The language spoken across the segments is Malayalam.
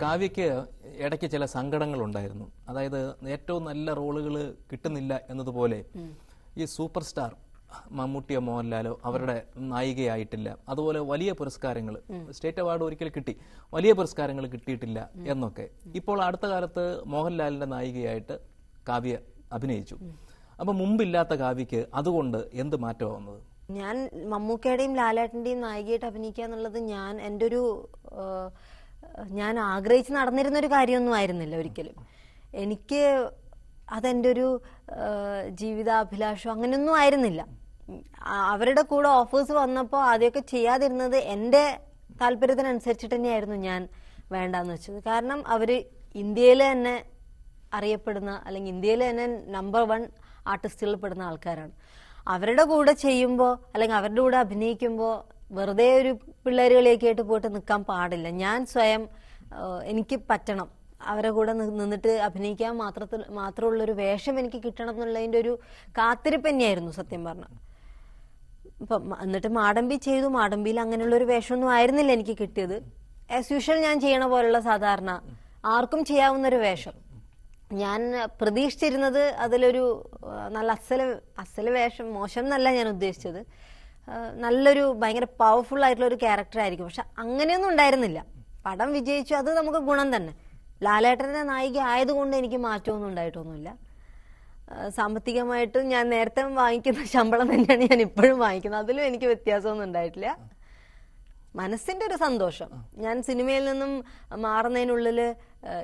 കാവ്യയ്ക്ക് ഇടയ്ക്ക് ചില സങ്കടങ്ങൾ ഉണ്ടായിരുന്നു. അതായത് ഏറ്റവും നല്ല റോളുകൾ കിട്ടുന്നില്ല എന്നതുപോലെ ഈ സൂപ്പർ സ്റ്റാർ മമ്മൂട്ടിയോ മോഹൻലാലോ അവരുടെ നായികയായിട്ടില്ല. അതുപോലെ വലിയ പുരസ്കാരങ്ങൾ, സ്റ്റേറ്റ് അവാർഡ് ഒരിക്കൽ കിട്ടി, വലിയ പുരസ്കാരങ്ങൾ കിട്ടിയിട്ടില്ല എന്നൊക്കെ. ഇപ്പോൾ അടുത്ത കാലത്ത് മോഹൻലാലിന്റെ നായികയായിട്ട് കാവ്യ അഭിനയിച്ചു. അപ്പൊ മുമ്പില്ലാത്ത കാവ്യക്ക് അതുകൊണ്ട് എന്ത് മാറ്റമാണ് വന്നത്? ഞാൻ മമ്മൂക്കയുടെയും ലാലേട്ടന്റെയും നായികയായിട്ട് അഭിനയിക്കുക എന്നുള്ളത് ഞാൻ ആഗ്രഹിച്ച് നടന്നിരുന്ന ഒരു കാര്യമൊന്നും ആയിരുന്നില്ല ഒരിക്കലും. എനിക്ക് അതെന്റെ ഒരു ജീവിതാഭിലാഷം അങ്ങനെയൊന്നും ആയിരുന്നില്ല. അവരുടെ കൂടെ ഓഫേഴ്സ് വന്നപ്പോൾ ആദ്യമൊക്കെ ചെയ്യാതിരുന്നത് എന്റെ താല്പര്യത്തിനനുസരിച്ചിട്ട് തന്നെയായിരുന്നു ഞാൻ വേണ്ടാന്ന് വെച്ചത്. കാരണം അവര് ഇന്ത്യയിൽ തന്നെ അറിയപ്പെടുന്ന അല്ലെങ്കിൽ ഇന്ത്യയിൽ തന്നെ നമ്പർ 1 ആർട്ടിസ്റ്റുകളിൽ പെടുന്ന ആൾക്കാരാണ്. അവരുടെ കൂടെ ചെയ്യുമ്പോൾ അല്ലെങ്കിൽ അവരുടെ കൂടെ അഭിനയിക്കുമ്പോൾ വെറുതെ ഒരു പിള്ളേരുകളിലേക്ക് ആയിട്ട് പോയിട്ട് നിൽക്കാൻ പാടില്ല. ഞാൻ സ്വയം എനിക്ക് പറ്റണം, അവരുടെ കൂടെ നിന്നിട്ട് അഭിനയിക്കാൻ മാത്രമുള്ളൊരു വേഷം എനിക്ക് കിട്ടണം എന്നുള്ളതിന്റെ ഒരു കാത്തിരിപ്പ് തന്നെയായിരുന്നു സത്യം പറഞ്ഞാൽ. എന്നിട്ട് മാടമ്പി ചെയ്തു. മാടമ്പിയിൽ അങ്ങനെയുള്ള ഒരു വേഷമൊന്നും ആയിരുന്നില്ല എനിക്ക് കിട്ടിയത്. ആസ് യൂഷ്വൽ ഞാൻ ചെയ്യണ പോലുള്ള സാധാരണ ആർക്കും ചെയ്യാവുന്ന ഒരു വേഷം. ഞാൻ പ്രതീക്ഷിച്ചിരുന്നത് അതിലൊരു നല്ല അസല് വേഷം, മോശം എന്നല്ല ഞാൻ ഉദ്ദേശിച്ചത്, നല്ലൊരു ഭയങ്കര പവർഫുൾ ആയിട്ടുള്ള ഒരു ക്യാരക്ടർ ആയിരിക്കും. പക്ഷെ അങ്ങനെയൊന്നും ഉണ്ടായിരുന്നില്ല. പടം വിജയിച്ചു, അത് നമുക്ക് ഗുണം തന്നെ. ലാലേട്ടന്റെ നായിക ആയതുകൊണ്ട് എനിക്ക് മാറ്റമൊന്നും ഉണ്ടായിട്ടൊന്നുമില്ല. സാമ്പത്തികമായിട്ടും ഞാൻ നേരത്തെ വാങ്ങിക്കുന്ന ശമ്പളം തന്നെയാണ് ഞാൻ ഇപ്പോഴും വാങ്ങിക്കുന്നത്. അതിലും എനിക്ക് വ്യത്യാസമൊന്നും ഉണ്ടായിട്ടില്ല. മനസ്സിന്റെ ഒരു സന്തോഷം. ഞാൻ സിനിമയിൽ നിന്നും മാറുന്നതിനുള്ളില്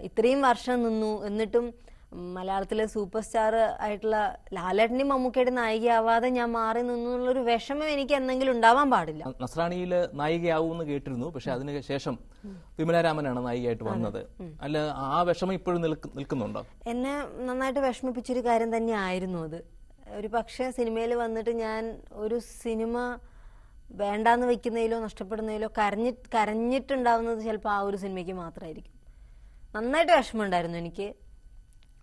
ഇത്രയും വർഷം നിന്നു, എന്നിട്ടും മലയാളത്തിലെ സൂപ്പർ സ്റ്റാർ ആയിട്ടുള്ള ലാലേട്ടന്റെയും മമ്മൂക്കയുടെയും നായികയാവാതെ ഞാൻ മാറി നിന്നു എന്നുള്ളൊരു വിഷമം എനിക്ക് എന്തെങ്കിലും ഉണ്ടാവാൻ പാടില്ല. നസ്രാണിയില് നായികയാവൂന്ന് കേട്ടിരുന്നു, പക്ഷെ അതിന് ശേഷം വിമലാരാമനാണ് നായികയായിട്ട് വന്നത്. അല്ല, ആ വിഷമം ഇപ്പോഴും നിൽക്കുന്നുണ്ടോ? എന്നെ നന്നായിട്ട് വിഷമിപ്പിച്ചൊരു കാര്യം തന്നെ ആയിരുന്നു അത്. ഒരു പക്ഷേ സിനിമയിൽ വന്നിട്ട് ഞാൻ ഒരു സിനിമ വേണ്ടാന്ന് വെക്കുന്നതിലോ നഷ്ടപ്പെടുന്നതിലോ കരഞ്ഞിട്ടുണ്ടാവുന്നത് ചിലപ്പോൾ ആ ഒരു സിനിമയ്ക്ക് മാത്രമായിരിക്കും. നന്നായിട്ട് വിഷമമുണ്ടായിരുന്നു എനിക്ക്.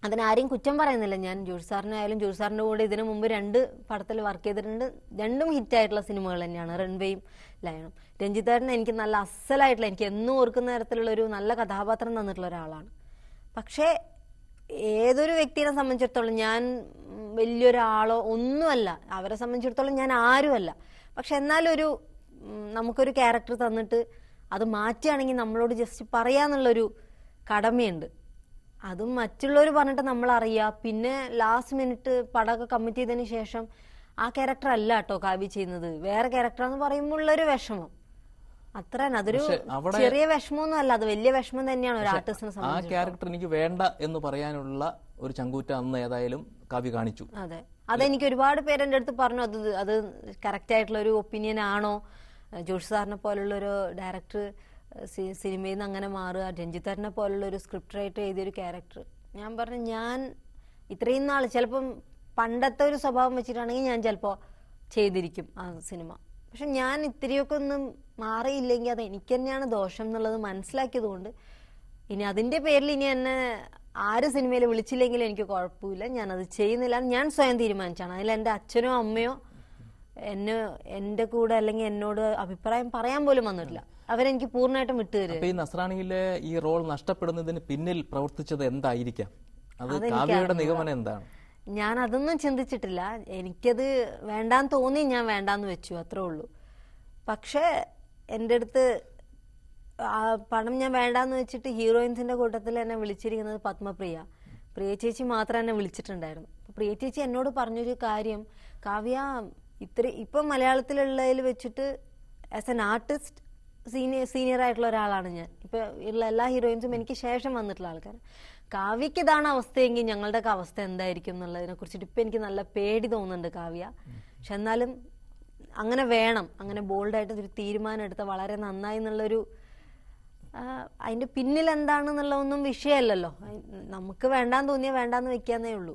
അതിനാരെയും കുറ്റം പറയുന്നില്ല. ഞാൻ ജോഷി സാറിനായാലും ജോഷി സാറിന്റെ കൂടെ ഇതിനു മുമ്പ് 2 പടത്തിൽ വർക്ക് ചെയ്തിട്ടുണ്ട്. 2ഉം ഹിറ്റായിട്ടുള്ള സിനിമകൾ തന്നെയാണ്, റൺവേയും ലയണും. രഞ്ജിത്തേട്ടൻ എനിക്ക് നല്ല അസലായിട്ടുള്ള, എനിക്ക് എന്നും ഓർക്കുന്ന തരത്തിലുള്ള ഒരു നല്ല കഥാപാത്രം തന്നിട്ടുള്ള ഒരാളാണ്. പക്ഷേ ഏതൊരു വ്യക്തിയെ സംബന്ധിച്ചിടത്തോളം ഞാൻ വലിയൊരാളോ ഒന്നുമല്ല, അവരെ സംബന്ധിച്ചിടത്തോളം ഞാൻ ആരുമല്ല. പക്ഷെ എന്നാലും നമുക്കൊരു ക്യാരക്ടർ തന്നിട്ട് അത് മാറ്റുകയാണെങ്കിൽ നമ്മളോട് ജസ്റ്റ് പറയാന്നുള്ളൊരു കടമയുണ്ട്. അതും മറ്റുള്ളവർ പറഞ്ഞിട്ട് നമ്മൾ അറിയാം. പിന്നെ ലാസ്റ്റ് മിനിറ്റ് പടമൊക്കെ കമ്മിറ്റ് ചെയ്തതിന് ശേഷം ആ ക്യാരക്ടർ അല്ല കേട്ടോ കാവ്യ ചെയ്യുന്നത്, വേറെ ക്യാരക്ടറാന്ന് പറയുമ്പോൾ ഉള്ളൊരു വിഷമം അത്ര. അതൊരു ചെറിയ വിഷമമൊന്നും അല്ല, അത് വലിയ വിഷമം തന്നെയാണ് ഒരു ആർട്ടിസ്റ്റിനെ സംബന്ധിച്ച്. ആ ക്യാരക്ടർ എനിക്ക് വേണ്ട എന്ന് പറയാനുള്ള ഒരു ചങ്കൂറ്റ അന്ന് ഏതായാലും കാവ്യ കാണിച്ചു. അതെ, അതെനിക്ക് ഒരുപാട് പേര് എൻ്റെ അടുത്ത് പറഞ്ഞു അത് കറക്റ്റ് ആയിട്ടുള്ള ഒരു ഒപ്പീനിയൻ ആണോ, ജോഷി സാറിനെ പോലുള്ള ഒരു ഡയറക്ടർ സിനിമയിൽ നിന്ന് അങ്ങനെ മാറുക, രഞ്ജിത്തേട്ടനെ പോലുള്ള ഒരു സ്ക്രിപ്റ്റ് റൈറ്റർ എഴുതിയൊരു ക്യാരക്ടർ. ഞാൻ പറഞ്ഞു, ഞാൻ ഇത്രയും നാൾ ചിലപ്പം പണ്ടത്തെ ഒരു സ്വഭാവം വെച്ചിട്ടാണെങ്കിൽ ഞാൻ ചിലപ്പോൾ ചെയ്തിരിക്കും ആ സിനിമ. പക്ഷെ ഞാൻ ഇത്തിരിയൊക്കെ ഒന്നും മാറിയില്ലെങ്കിൽ അത് എനിക്ക് തന്നെയാണ് ദോഷം എന്നുള്ളത് മനസ്സിലാക്കിയത് കൊണ്ട് ഇനി അതിന്റെ പേരിൽ ഇനി എന്നെ ആര് സിനിമയിൽ വിളിച്ചില്ലെങ്കിലും എനിക്ക് കുഴപ്പമില്ല, ഞാനത് ചെയ്യുന്നില്ല. ഞാൻ സ്വയം തീരുമാനിച്ചാണ്. അതിൽ എൻ്റെ അച്ഛനോ അമ്മയോ എന്റെ കൂടെ അല്ലെങ്കിൽ എന്നോട് അഭിപ്രായം പറയാൻ പോലും വന്നിട്ടില്ല. അവരെനിക്ക് പൂർണ്ണമായിട്ടും വിട്ടുതരും. ഈ നസ്രാണിയിലെ ഈ റോൾ നഷ്ടപ്പെടുന്നതിന് പിന്നിൽ പ്രവർത്തിച്ചത് എന്തായിരിക്കാം? അത് കാവ്യയുടെ നിഗമനം എന്താണ്? ഞാൻ അതൊന്നും ചിന്തിച്ചിട്ടില്ല. എനിക്കത് വേണ്ടാന്ന് തോന്നി, ഞാൻ വേണ്ടാന്ന് വെച്ചു, അത്രേ ഉള്ളൂ. പക്ഷെ എൻ്റെ അടുത്ത് പണം ഞാൻ വേണ്ടാന്ന് വെച്ചിട്ട് ഹീറോയിൻസിന്റെ കൂട്ടത്തിൽ എന്നെ വിളിച്ചിരിക്കുന്നത് പത്മപ്രിയ ചേച്ചി മാത്രം എന്നെ വിളിച്ചിട്ടുണ്ടായിരുന്നു. പ്രിയ ചേച്ചി എന്നോട് പറഞ്ഞൊരു കാര്യം, കാവ്യ ഇപ്പൊ മലയാളത്തിലുള്ളതിൽ വെച്ചിട്ട് ആസ് എൻ ആർട്ടിസ്റ്റ് സീനിയർ ആയിട്ടുള്ള ഒരാളാണ് ഞാൻ. ഇപ്പൊ ഉള്ള എല്ലാ ഹീറോയിൻസും എനിക്ക് ശേഷം വന്നിട്ടുള്ള ആൾക്കാർ. കാവ്യക്ക് ഇതാണ് അവസ്ഥയെങ്കിൽ ഞങ്ങളുടെ ഒക്കെ അവസ്ഥ എന്തായിരിക്കും എന്നുള്ളതിനെ കുറിച്ചിട്ട് ഇപ്പൊ എനിക്ക് നല്ല പേടി തോന്നുന്നുണ്ട് കാവ്യ. പക്ഷെ എന്നാലും അങ്ങനെ വേണം, അങ്ങനെ ബോൾഡായിട്ട് ഒരു തീരുമാനം എടുത്ത വളരെ നന്നായി എന്നുള്ളൊരു, അതിന്റെ പിന്നിൽ എന്താണെന്നുള്ളതൊന്നും വിഷയമല്ലല്ലോ. നമുക്ക് വേണ്ടാന്ന് തോന്നിയാൽ വേണ്ടാന്ന് വെക്കാന്നേ ഉള്ളൂ.